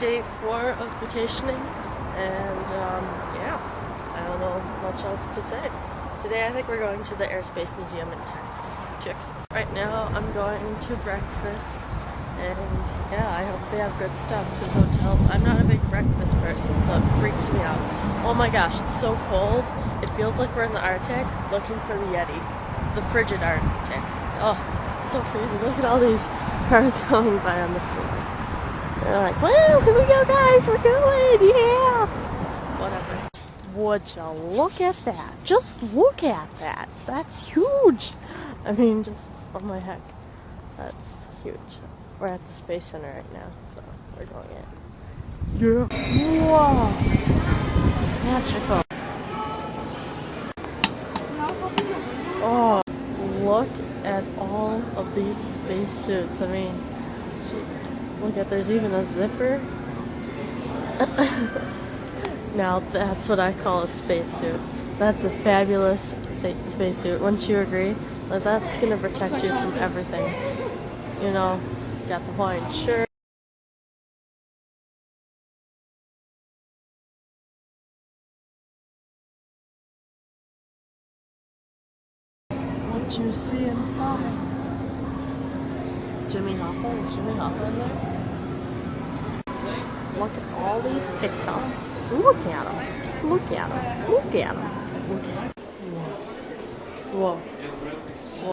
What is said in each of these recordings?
day 4 of vacationing, and yeah, I don't know much else to say. Today I think we're going to the Airspace Museum in Texas. Right now I'm going to breakfast, and yeah, I hope they have good stuff, because hotels, I'm not a big breakfast person, so it freaks me out. Oh my gosh, it's so cold. It feels like we're in the Arctic looking for the Yeti. The frigid Arctic. Oh, it's so freezing. Look at all these cars going by on the floor. They're like, whoa, here we go guys, we're going, yeah! Whatever. Would you look at that? Just look at that. That's huge. I mean, just, oh my heck. That's huge. We're at the Space Center right now, so we're going in. Yeah. Whoa. Magical. Oh, look at all of these spacesuits. I mean, look at, there's even a zipper. Now that's what I call a spacesuit. That's a fabulous spacesuit. Wouldn't you agree? Like, that's gonna protect you from everything. You know, got the Hawaiian shirt. What you see inside? Jimmy Hoffa? Is Jimmy Hoffa in there? Look at all these pictures. Look at them. Just look at them. Look at them. Look at them. Whoa. Whoa.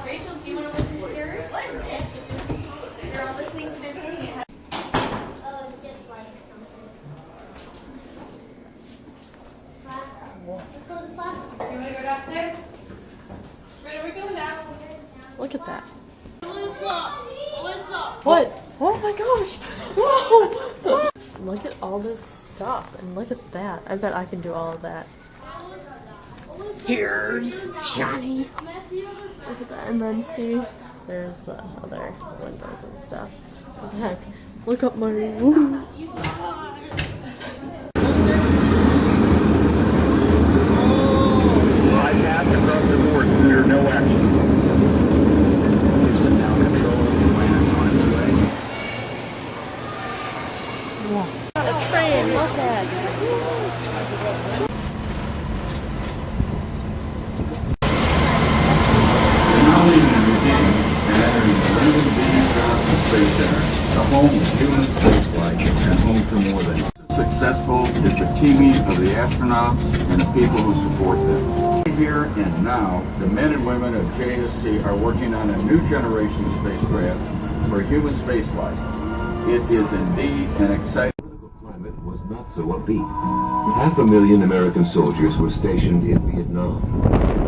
Rachel, do you want to listen to yours? What is this? You're all listening to their thing. Oh, it's just like something. Let's go to the plaza. You want to go downstairs? Where are we going now? Look at that. Melissa! What? Oh my gosh! Whoa! Look at all this stuff, and look at that. I bet I can do all of that. Here's Johnny! Look at that, and then see, there's other windows and stuff. What the heck? Look up my room! Bypass across the board, clear, no action. Houston now controls Atlantis on its way. A train, look at it. Space Center, the home of human spaceflight and home to more than successful is the teaming of the astronauts and the people who support them. Here and now, the men and women of JSC are working on a new generation of spacecraft for human spaceflight. It is indeed an exciting. The climate was not so upbeat. 500,000 American soldiers were stationed in Vietnam.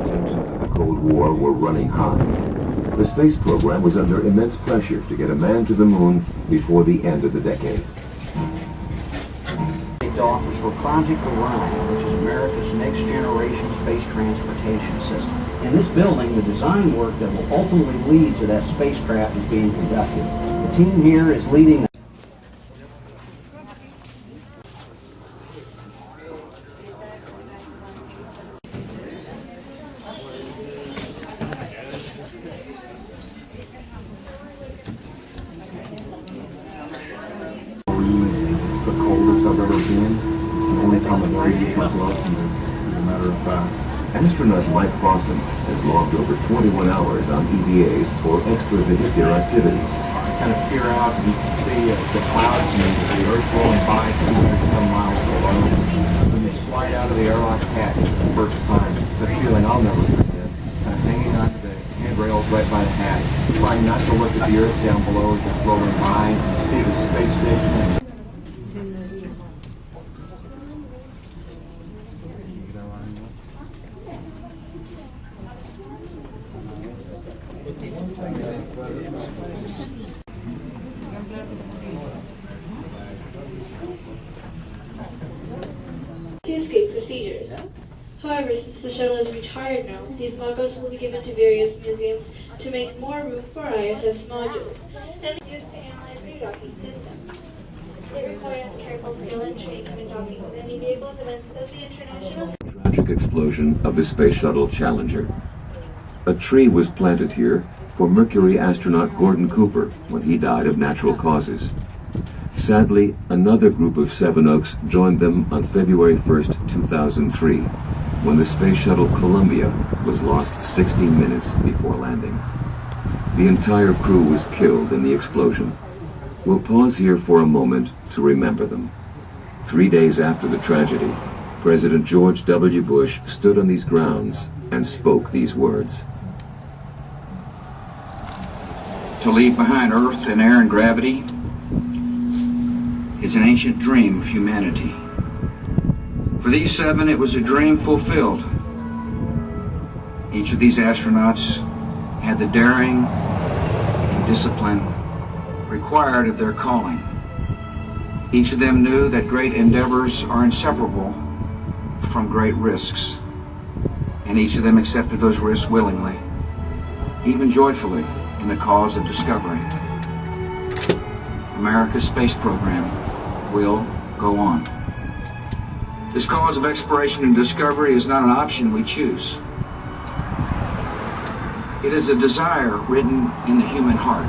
Tensions of the Cold War were running high. The space program was under immense pressure to get a man to the moon before the end of the decade. Offers for Project Orion, which is America's next generation space transportation system. In this building, the design work that will ultimately lead to that spacecraft is being conducted. The team here is leading the coldest I've ever been. It's the only time I've breathed my blood, as a matter of fact. Astronaut Mike Fossum has logged over 21 hours on EVAs for extra to hit their activities. Kind of peer out and you can see the clouds and the Earth rolling by 200 miles below. When you slide out of the airlock hatch for the first time, it's a feeling I'll never forget. Kind of hanging onto the handrails right by the hatch, trying not to look at the Earth down below as it's rolling by and see the space station. To escape procedures. However, since the shuttle is retired now, these mock-ups will be given to various museums to make more room for ISS modules, and used to analyze redocking systems. It requires careful skill and training when docking with any vehicles events of the International. Tragic explosion of the Space Shuttle Challenger. A tree was planted here for Mercury astronaut Gordon Cooper when he died of natural causes. Sadly, another group of Sevenoaks joined them on February 1st, 2003, when the Space Shuttle Columbia was lost 16 minutes before landing. The entire crew was killed in the explosion. We'll pause here for a moment to remember them. 3 days after the tragedy, President George W. Bush stood on these grounds and spoke these words. To leave behind Earth and air and gravity is an ancient dream of humanity. For these 7, it was a dream fulfilled. Each of these astronauts had the daring and discipline required of their calling. Each of them knew that great endeavors are inseparable from great risks, and each of them accepted those risks willingly, even joyfully, in the cause of discovery. America's space program will go on. This cause of exploration and discovery is not an option we choose. It is a desire written in the human heart.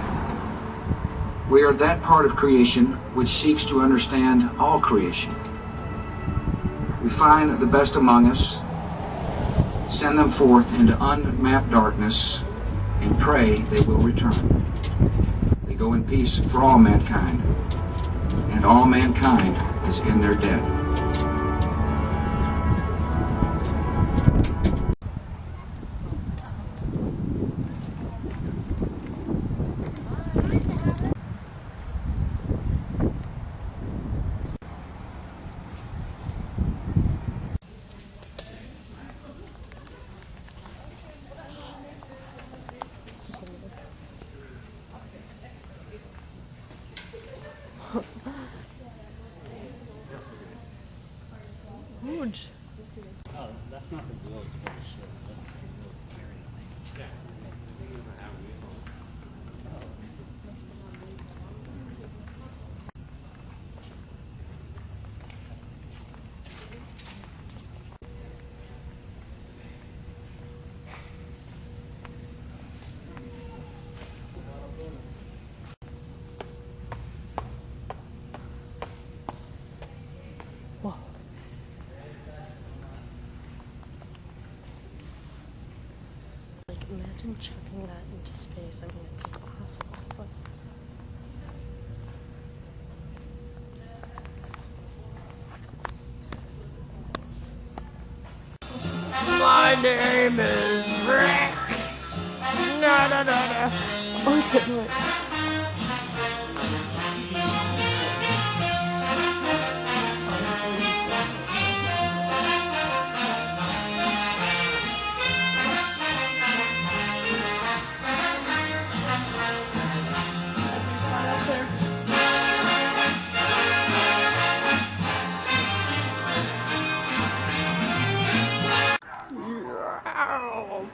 We are that part of creation which seeks to understand all creation. We find the best among us, send them forth into unmapped darkness, and pray they will return. They go in peace for all mankind, and all mankind is in their debt. Huge. Oh, that's not the wheels for the ship. That's the wheels carrying it. Yeah. Whoa. Like, imagine chucking that into space. I mean, it's impossible, but... My name is Rick. No, no, no, no. Okay, wait. Wow.